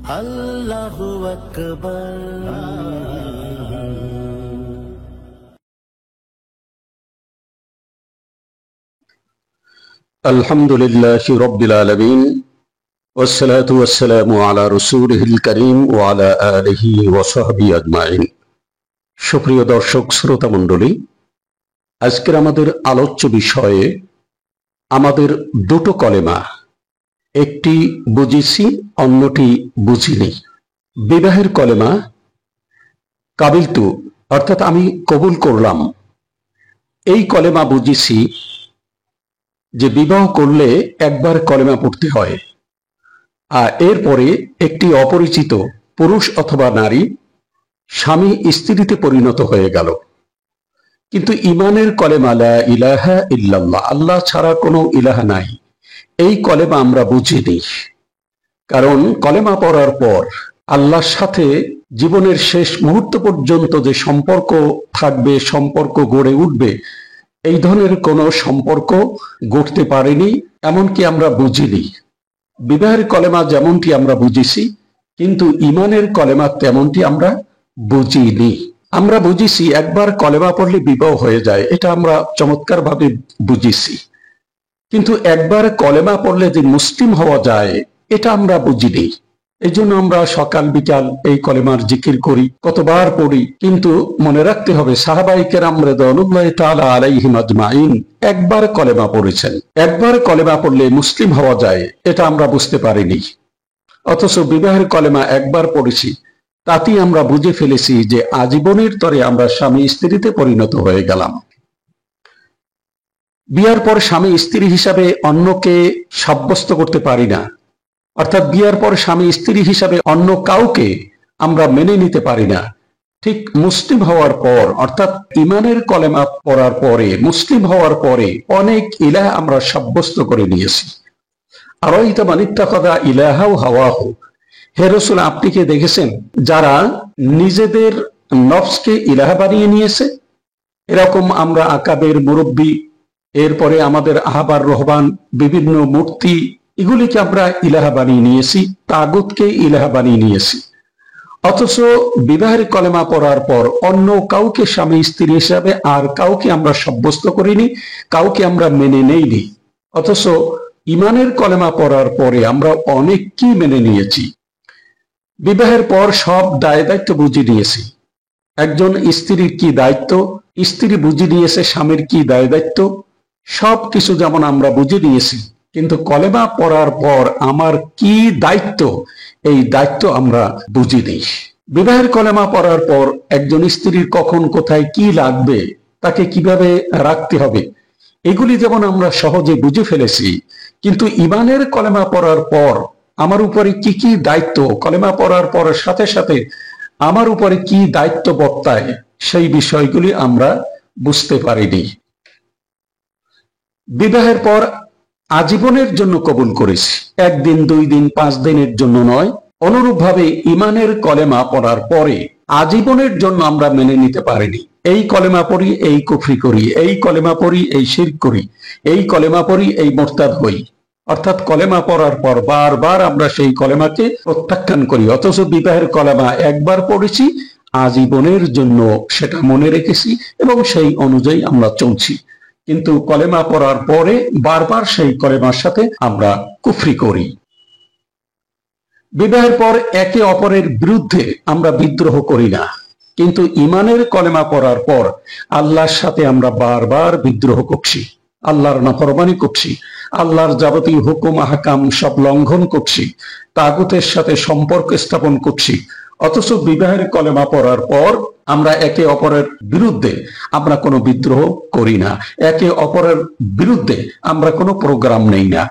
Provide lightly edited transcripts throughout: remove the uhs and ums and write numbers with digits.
আল্লাহু আকবার। আলহামদুলিল্লাহি রাব্বিল আলামিন ওয়াসসালাতু ওয়াসসালামু আলা রাসূলিহিল কারীম ওয়া আলা আলিহি ওয়া সাহবিহি আজমাইন। সুপ্রিয় দর্শক শ্রোতা মণ্ডলী, আজকের আমাদের আলোচ্য বিষয়ে আমাদের দুটো কলেমা, একটি বুঝেছি, অন্যটি বুঝিনি। বিবাহের কলেমা কাবিলতু, অর্থাৎ আমি কবুল করলাম। এই কলেমা বুঝেছি যে বিবাহ করলে একবার কলেমা পড়তে হয়, আর এরপরে একটি অপরিচিত পুরুষ অথবা নারী স্বামী স্ত্রীতে পরিণত হয়ে গেল। কিন্তু ইমানের কলেমা লা ইলাহা ইল্লাল্লাহ, আল্লাহ ছাড়া কোনো ইলাহা নাই, এই কলেমা আমরা বুঝিনি। কারণ কলেমা পড়ার পর আল্লাহর সাথে জীবনের শেষ মুহূর্ত পর্যন্ত যে সম্পর্ক থাকবে, সম্পর্ক গড়ে উঠবে, এই ধরনের কোনো সম্পর্ক গড়তে পারেনি, এমনকি আমরা বুঝিনি। বিবাহের কলেমা যেমনটি আমরা বুঝেছি, কিন্তু ইমানের কলেমা তেমনটি আমরা বুঝিনি। আমরা বুঝেছি একবার কলেমা পড়লে বিবাহ হয়ে যায়, এটা আমরা চমৎকার ভাবে বুঝেছি। কিন্তু একবার কলেমা পড়লে যে মুসলিম হওয়া যায়, এটা আমরা বুঝিনি। এই জন্য আমরা সকাল বিকাল এই কলেমার জিকির করি, কতবার পড়ি। কিন্তু মনে রাখতে হবে, সাহাবায়ে কেরাম রিদওয়ানুল্লাহি তাআলা আলাইহিম আজমাইন একবার কলেমা পড়েছেন। একবার কলেমা পড়লে মুসলিম হওয়া যায়, এটা আমরা বুঝতে পারিনি। অথচ বিবাহের কলেমা একবার পড়েছি, তাতেই আমরা বুঝে ফেলেছি যে আজীবনের তরে আমরা স্বামী স্ত্রীতে পরিণত হয়ে গেলাম। বিয়ার পর স্বামী স্ত্রী হিসাবে অন্যকে সাব্যস্ত করতে পারি না, অর্থাৎ বিয়ার পর স্বামী স্ত্রী হিসাবে অন্য কাউকে আমরা মেনে নিতে পারি না। ঠিক মুসলিম হওয়ার পর, অর্থাৎ ইমানের কলেমা পড়ার পরে, মুসলিম হওয়ার পরে অনেক ইলাহ আমরা সাব্যস্ত করে নিয়েছি। আর ইতা মানিত্তাখাযা ইলাহাও হাওয়াহু, হে রাসূল, আপনি কি দেখেছেন যারা নিজেদের নফসকে ইলাহ বানিয়ে নিয়েছে? এরকম আমরা আকাবের মুরব্বী, এরপরে আমাদের আহবার রহবান, বিভিন্ন মূর্তি, এগুলিকে আমরা ইলাহা বানিয়ে নিয়েছি, তাগুতকে ইলাহা বানিয়ে নিয়েছি। অথচ বিবাহের কলেমা পড়ার পর অন্য কাউকে স্বামী স্ত্রী হিসাবে আর কাউকে আমরা সাব্যস্ত করিনি, কাউকে আমরা মেনে নেইনি। অথচ ইমানের কলেমা পড়ার পরে আমরা অনেক কি মেনে নিয়েছি। বিবাহের পর সব দায় দায়িত্ব বুঝে নিয়েছি। একজন স্ত্রীর কি দায়িত্ব, স্ত্রী বুঝে নিয়েছে স্বামীর কি দায় দায়িত্ব, সব কিছু যেমন আমরা বুঝে নিয়েছি। কিন্তু কলেমা পড়ার পর আমার কি দায়িত্ব, এই দায়িত্ব আমরা বুঝিনি। বিবাহের কলেমা পড়ার পর একজন স্ত্রীর কখন কোথায় কি লাগবে, তাকে কিভাবে রাখতে হবে, এগুলি যেমন আমরা সহজে বুঝে ফেলেছি, কিন্তু ইমানের কলেমা পড়ার পর আমার উপরে কি কি দায়িত্ব, কলেমা পড়ার পর সাথে সাথে আমার উপরে কি দায়িত্ব বর্তায়, সেই বিষয়গুলি আমরা বুঝতে পারিনি। বিবাহের পর আজীবনের জন্য কবুল করেছি, একদিন, 2 দিন, 5 দিনের জন্য নয়। অনুরূপভাবে ইমানের কলেমা পড়ার পরে আজীবনের জন্য আমরা মেনে নিতে পারিনি। এই কলেমা পড়ি, এই কুফরি করি, এই কলেমা পড়ি, এই শিরক করি, এই কলেমা পড়ি, এই মুরতাদ হই। অর্থাৎ কলেমা পড়ার পর বারবার আমরা সেই কলেমাকে প্রত্যাখ্যান করি। অথচ বিবাহের কলেমা একবার পড়েছি, আজীবনের জন্য সেটা মনে রেখেছি এবং সেই অনুযায়ী আমরা চলছি। কিন্তু কলেমা পড়ার পরে বারবার সেই কলেমার সাথে আমরা কুফরি করি। বিবাহের পর একে অপরের বিরুদ্ধে আমরা বিদ্রোহ করি না, কিন্তু ইমানের কলেমা পড়ার পর আল্লাহর সাথে আমরা বারবার বিদ্রোহ করছি, আল্লাহর নাফরমানি করছি, আল্লাহর যাবতীয় হুকুম আহকাম সব লঙ্ঘন করছি, তাগুতের সাথে সম্পর্ক স্থাপন করছি। অথচ বিবাহের কলেমা পড়ার পর আমরা একে অপরের বিরুদ্ধে আমরা কোনো বিদ্রোহ করি না, একে অপরের বিরুদ্ধে আমরা কোনো প্রোগ্রাম নেই না।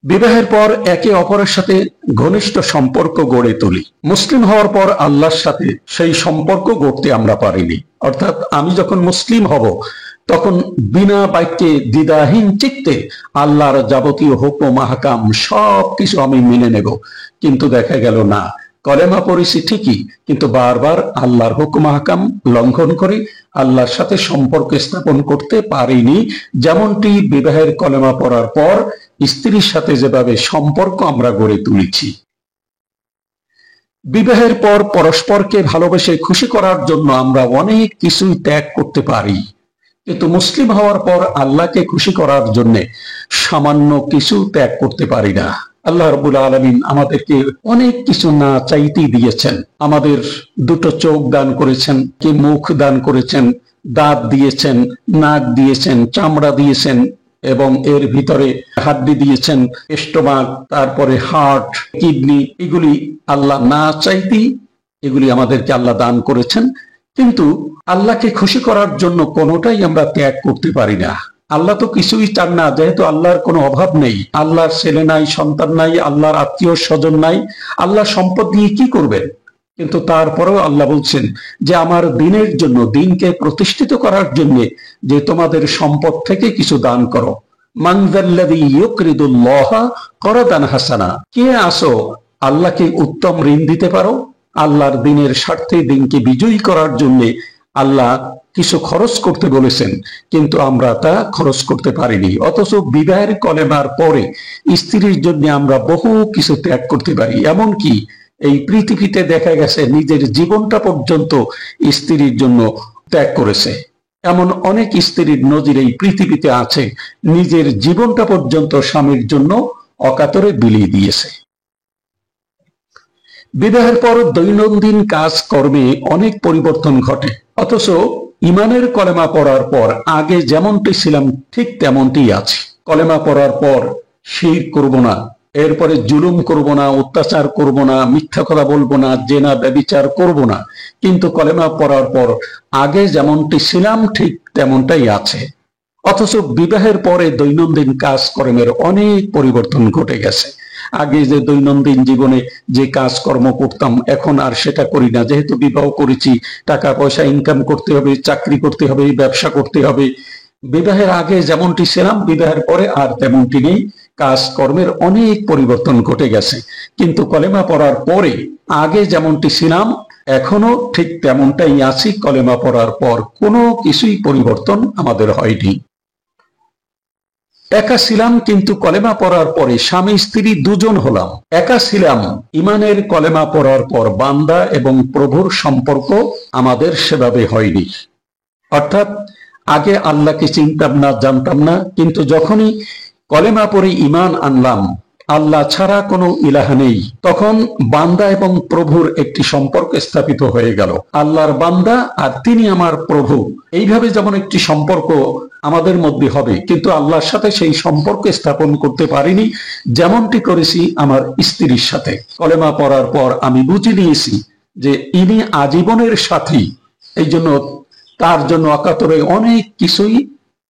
বিবাহের পর একে অপরের সাথে ঘনিষ্ঠ সম্পর্ক গড়ে তুলি। মুসলিম হওয়ার পর আল্লাহর সাথে সেই সম্পর্ক গড়তে আমরা পারিনি। অর্থাৎ আমি যখন মুসলিম হব, তখন বিনা বাক্যে দ্বিধাহীন চিত্তে আল্লাহর যাবতীয় হুকুম আহকাম সব কিছু আমি মেনে নেব। কিন্তু দেখা গেল না, কলেমা পড়েছি ঠিকই, কিন্তু বারবার আল্লাহর হুকুম আহকাম লঙ্ঘন করি, আল্লাহর সাথে সম্পর্ক স্থাপন করতে পারিনি। যেমনটি বিবাহের কলেমা পড়ার পর স্ত্রীর সাথে যেভাবে সম্পর্ক আমরা গড়ে তুলেছি, বিবাহের পর পরস্পরকে ভালোবেসে খুশি করার জন্য আমরা অনেক কিছুই ত্যাগ করতে পারি, কিন্তু মুসলিম হওয়ার পর আল্লাহকে খুশি করার জন্য সামান্য কিছু ত্যাগ করতে পারি না। আল্লাহ রাব্বুল আলামিন আমাদেরকে অনেক কিছু না চাইতেই দিয়েছেন। আমাদের দুটো চোখ দান করেছেন, কি মুখ দান করেছেন, দাঁত দিয়েছেন, নাক দিয়েছেন, চামড়া দিয়েছেন, এবং এর ভিতরে হাড্ডি দিয়েছেন, স্টোমাক, তারপরে হার্ট, কিডনি। এগুলি আল্লাহ না চাইতেই এগুলি আমাদেরকে আল্লাহ দান করেছেন, কিন্তু আল্লাহকে খুশি করার জন্য কোনোটাই আমরা ত্যাগ করতে পারি না। আল্লাহ তো কিছুই চান না, যেহেতু আল্লাহর কোনো অভাব নেই, আল্লাহর ছেলে নাই, সন্তান নাই, আল্লাহর আত্মীয় স্বজন নাই, আল্লাহ সম্পদ দিয়ে কি করবেন? কিন্তু তারপরেও আল্লাহ বলছেন যে আমার দিনের জন্য, দিনকে প্রতিষ্ঠিত করার জন্য যে তোমাদের সম্পদ থেকে কিছু দান করো। মানযাল্লাযী ইউকরিদুল্লাহা করদান হাসানা, কে আসো আল্লাহকে উত্তম ঋণ দিতে পারো? আল্লাহর দিনের স্বার্থে, দিনকে বিজয়ী করার জন্য আল্লাহ কিছু খরচ করতে বলেছেন, কিন্তু আমরা তা খরচ করতে পারিনি। অথচ বিবাহের কলেমার পরে স্ত্রীর জন্য আমরা বহু কিছু ত্যাগ করতে পারি। এমনকি এই পৃথিবীতে দেখা গেছে নিজের জীবনটা পর্যন্ত স্ত্রীর জন্য ত্যাগ করেছে। এমন অনেক স্ত্রীর নজির এই পৃথিবীতে আছে, নিজের জীবনটা পর্যন্ত স্বামীর জন্য অকাতরে বিলিয়ে দিয়েছে। বিবাহের পর দৈনন্দিন কাজকর্মে অনেক পরিবর্তন ঘটে, অথচ ইমানের কলেমা পড়ার পর আগে যেমনটি ছিলাম ঠিক তেমনটি আছি। কলেমা পড়ার পর শিরক করব না, এরপরে জুলুম করব না, অত্যাচার করব না, মিথ্যা কথা বলবো না, জেনা ব্যভিচার করব না, কিন্তু কলেমা পড়ার পর আগে যেমনটি ছিলাম ঠিক তেমনটাই আছে। অথচ বিবাহের পরে দৈনন্দিন কাজকর্মের অনেক পরিবর্তন ঘটে গেছে। আগে যে দৈনন্দিন জীবনে যে কাজকর্ম করতাম, এখন আর সেটা করি না। যেহেতু বিবাহ করেছি, টাকা পয়সা ইনকাম করতে হবে, চাকরি করতে হবে, ব্যবসা করতে হবে। বিবাহের আগে যেমনটি ছিলাম, বিবাহের পরে আর তেমনটি নেই। কাজকর্মের অনেক পরিবর্তন ঘটে গেছে, কিন্তু কলেমা পড়ার পরে আগে যেমনটি ছিলাম এখনো ঠিক তেমনটাই আছি। কলেমা পড়ার পর কোনো কিছুই পরিবর্তন আমাদের হয়নি। একা ছিলাম, কিন্তু কলেমা পড়ার পরে স্বামী স্ত্রী দুজন হলাম। একা ছিলাম, ইমানের কলেমা পড়ার পর বান্দা এবং প্রভুর সম্পর্ক আমাদের সেভাবে হয়নি। অর্থাৎ আগে আল্লাহকে চিনতাম না, জানতাম না, কিন্তু যখনই কলেমা পড়ে ইমান আনলাম, আল্লাহ ছাড়া কোনো ইলাহ নেই, তখন বান্দা এবং প্রভুর একটি সম্পর্ক স্থাপিত হয়ে গেল। আল্লাহর বান্দা আর তিনি আমার প্রভু, এইভাবে যেমন একটি সম্পর্ক আমাদের মধ্যে হবে, কিন্তু আল্লাহর সাথে সেই সম্পর্ক স্থাপন করতে পারিনি যেমনটি করেছি আমার স্ত্রীর সাথে। কলেমা পড়ার পর আমি বুঝে নিয়েছি যে ইনি আজীবনের সাথী, এই জন্য তার জন্য অকাতরে অনেক কিছুই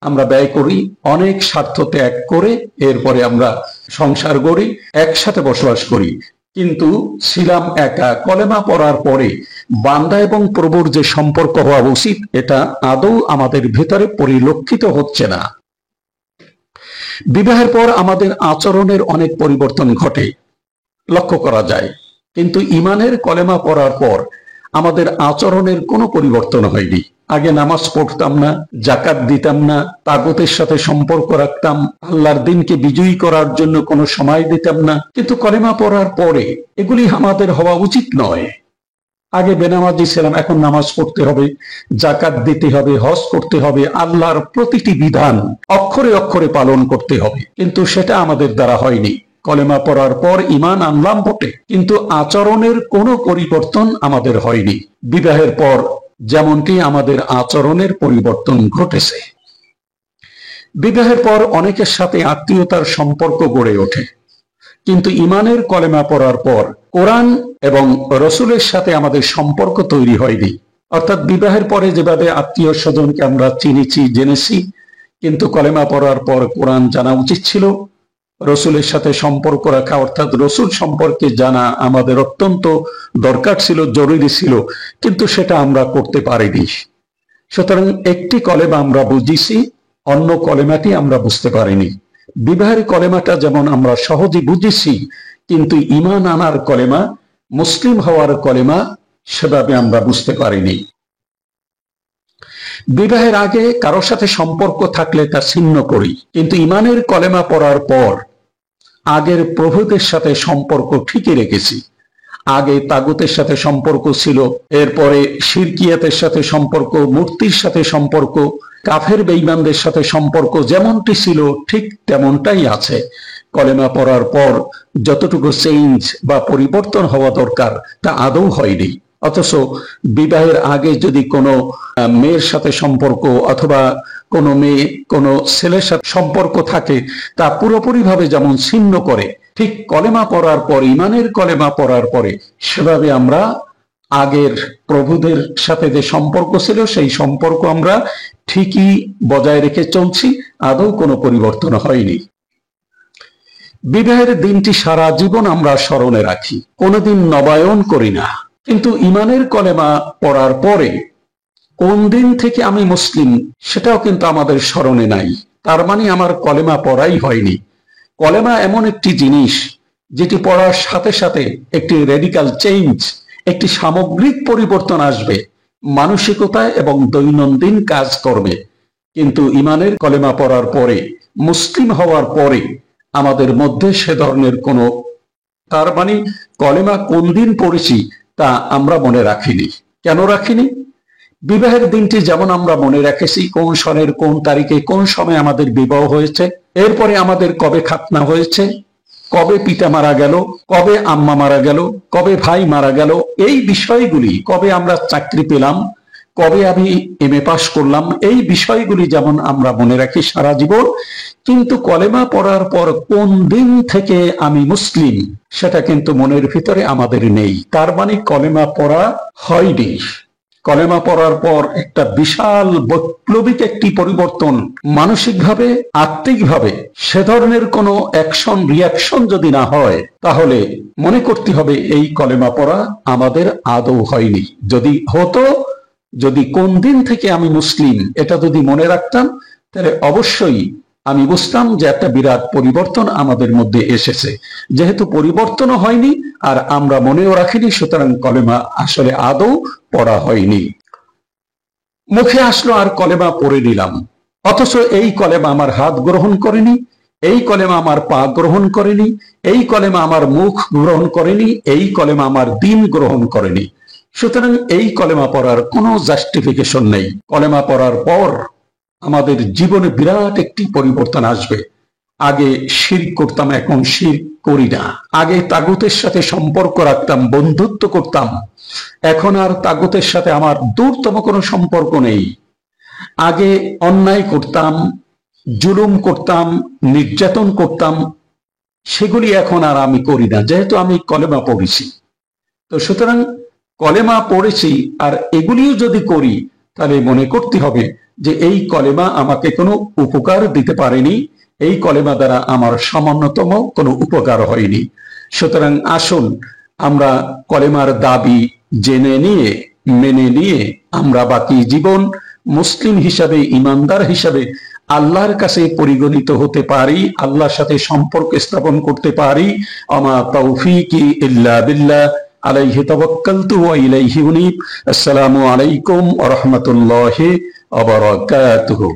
আমরা ব্যয় করি, অনেক স্বার্থ ত্যাগ করে এরপরে আমরা সংসার গড়ি, একসাথে বসবাস করি। কিন্তু ছিলাম একা। কলেমা পড়ার পরে বান্দা এবং প্রভুর যে সম্পর্ক হওয়া উচিত, এটা আদৌ আমাদের ভেতরে পরিলক্ষিত হচ্ছে না। বিবাহের পর আমাদের আচরণের অনেক পরিবর্তন ঘটে, লক্ষ্য করা যায়, কিন্তু ইমানের কলেমা পড়ার পর আমাদের আচরণের কোনো পরিবর্তন হয়নি। আগে নামাজ পড়তাম না, জাকাত দিতাম না, তাগুতের সাথে সম্পর্ক রাখতাম, আল্লাহর দিনকে বিজয়ী করার জন্য কোনো সময় দিতাম না, কিন্তু কলেমা পড়ার পরে এগুলি আমাদের হওয়া উচিত নয়। আগে বেনামাজি ছিলাম, এখন নামাজ পড়তে হবে, জাকাত দিতে হবে, হজ করতে হবে, আল্লাহর প্রতিটি বিধান অক্ষরে অক্ষরে পালন করতে হবে, কিন্তু সেটা আমাদের দ্বারা হয়নি। কলেমা পড়ার পর ইমান আনলাম বটে, কিন্তু আচরণের কোনো পরিবর্তন আমাদের হয়নি। বিবাহের পর যেমনটি আমাদের আচরণের পরিবর্তন ঘটেছে। বিবাহের পর অনেকের সাথে আত্মীয়তার সম্পর্ক গড়ে ওঠে, কিন্তু ইমানের কলেমা পড়ার পর কোরআন এবং রসুলের সাথে আমাদের সম্পর্ক তৈরি হয়নি। অর্থাৎ বিবাহের পরে যেভাবে আত্মীয় স্বজনকে আমরা চিনেছি, জেনেছি, কিন্তু কলেমা পড়ার পর কোরআন জানা উচিত ছিল, রসুলের সাথে সম্পর্ক রাখা অর্থাৎ রসুল সম্পর্কে জানা আমাদের অত্যন্ত দরকার ছিল, জরুরি ছিল, কিন্তু সেটা আমরা করতে পারিনি। সুতরাং একটি কলেমা আমরা বুঝেছি, অন্য কলেমাটি আমরা বুঝতে পারিনি। বিবাহের কলেমাটা যেমন আমরা সহজে বুঝেছি, কিন্তু ঈমান আনার কলেমা, মুসলিম হওয়ার কলেমা সেভাবে আমরা বুঝতে পারিনি। বিবাহের আগে কারো সাথে সম্পর্ক থাকলে তা ছিন্ন করি, কিন্তু ঈমানের কলেমা পড়ার পর আগের প্রভুদের সাথে সম্পর্ক ঠিকই রেখেছি। আগে তাগুতের সাথে সম্পর্ক ছিল, এরপরে শিরকিয়াতের সাথে সম্পর্ক, মূর্তির সাথে সম্পর্ক, কাফের বেঈমানদের সাথে সম্পর্ক যেমনটি ছিল ঠিক তেমনটাই আছে। কলেমা পড়ার পর যতটুকু চেঞ্জ বা পরিবর্তন হওয়া দরকার তা আদৌ হয়নি। অথচ বিবাহের আগে যদি কোনো মেয়ের সাথে সম্পর্ক অথবা কোনো মেয়ে কোনো ছেলের সাথে সম্পর্ক থাকে তা পুরোপুরিভাবে যেমন ছিন্ন করে, ঠিক কলেমা পড়ার পর, ইমানের কলেমা পড়ার পরে সেভাবে আমরা আগের প্রভুদের সাথে যে সম্পর্ক ছিল সেই সম্পর্ক আমরা ঠিকই বজায় রেখে চলছি, আদৌ কোনো পরিবর্তন হয়নি। বিবাহের দিনটি সারা জীবন আমরা স্মরণে রাখি, কোনোদিন নবায়ন করি না, কিন্তু ইমানের কলেমা পড়ার পরে কোন দিন থেকে আমি মুসলিম সেটাও কিন্তু আমাদের স্মরণে নাই। তার মানে আমার কলেমা পড়াই হয়নি। কলেমা এমন একটি জিনিস যেটি পড়ার সাথে সাথে একটি রেডিক্যাল চেঞ্জ, একটি সামগ্রিক পরিবর্তন আসবে মানসিকতায় এবং দৈনন্দিন কাজকর্মে। কিন্তু ইমানের কলেমা পড়ার পরে, মুসলিম হওয়ার পরে আমাদের মধ্যে সে ধরনের কোনো, তার মানে কলেমা কোন দিন পড়েছি তা আমরা মনে রাখিনি। কেন রাখিনি? বিবাহের দিনটি যেমন আমরা মনে রেখেছি, কোন সনের কোন তারিখে কোন সময় আমাদের বিবাহ হয়েছে, এরপরে আমাদের কবে খাতনা হয়েছে, কবে পিতা মারা গেল, কবে আম্মা মারা গেল, কবে ভাই মারা গেল, এই বিষয়গুলি, কবে আমরা চাকরি পেলাম, কবে আমি এমএ পাস করলাম, এই বিষয়গুলি যেমন আমরা মনে রাখি সারা জীবন, কিন্তু কলেমা পড়ার পর কোন দিন থেকে আমি মুসলিম সেটা কিন্তু মনের ভিতরে আমাদের নেই। তার মানে কলেমা পড়া হয়নি। কলেমা পড়ার পর একটা বিশাল বৈপ্লবিক একটি পরিবর্তন মানসিকভাবে, আত্মিকভাবে সে ধরনের কোনো অ্যাকশন রিয়াকশন যদি না হয় তাহলে মনে করতে হবে এই কলেমা পড়া আমাদের আদৌ হয়নি। যদি হতো, যদি কোন দিন থেকে আমি মুসলিম এটা যদি মনে রাখতাম, তাহলে অবশ্যই আমি বুঝতাম যে একটা বিরাট পরিবর্তন আমাদের মধ্যে এসেছে। যেহেতু পরিবর্তনও হয়নি আর আমরা মনেও রাখিনি, সুতরাং কলেমা আসলে আদৌ পড়া হয়নি। মুখে আসলো আর কলেমা পড়ে নিলাম, অথচ এই কলেমা আমার হাত গ্রহণ করেনি, এই কলেমা আমার পা গ্রহণ করেনি, এই কলেমা আমার মুখ গ্রহণ করেনি, এই কলেমা আমার দিন গ্রহণ করেনি। সুতরাং এই কলেমা পড়ার কোনো জাস্টিফিকেশন নেই। কলেমা পড়ার পর আমাদের জীবনে বিরাট একটি পরিবর্তন আসবে। আগে শিরক করতাম, এখন শিরক করি না। আগে তাগুতের সাথে সম্পর্ক রাখতাম, বন্ধুত্ব করতাম, এখন আর তাগুতের সাথে আমার দূরতম কোনো সম্পর্ক নেই। আগে অন্যায় করতাম, জুলুম করতাম, নির্যাতন করতাম, সেগুলি এখন আর আমি করি না, যেহেতু আমি কলেমা পড়েছি। তো সুতরাং কলেমা পড়েছি আর এগুলিও যদি করি তাহলে মনে করতে হবে যে এই কলেমা আমাকে কোনো উপকার দিতে পারেনি, এই কলেমা দ্বারা আমার সামান্যতম কোনো উপকার হয়নি। সুতরাং আসুন আমরা কলেমার দাবি জেনে নিয়ে, মেনে নিয়ে আমরা বাকি জীবন মুসলিম হিসাবে, ইমানদার হিসাবে আল্লাহর কাছে পরিগণিত হতে পারি, আল্লাহর সাথে সম্পর্ক স্থাপন করতে পারি। আমা তাওফীকি ইল্লা বিল্লাহ, আলাইহি তাওয়াক্কালতু ওয়া ইলাইহি উনীব। আসসালামু আলাইকুম ওয়া রাহমাতুল্লাহি ওয়া বারাকাতুহু।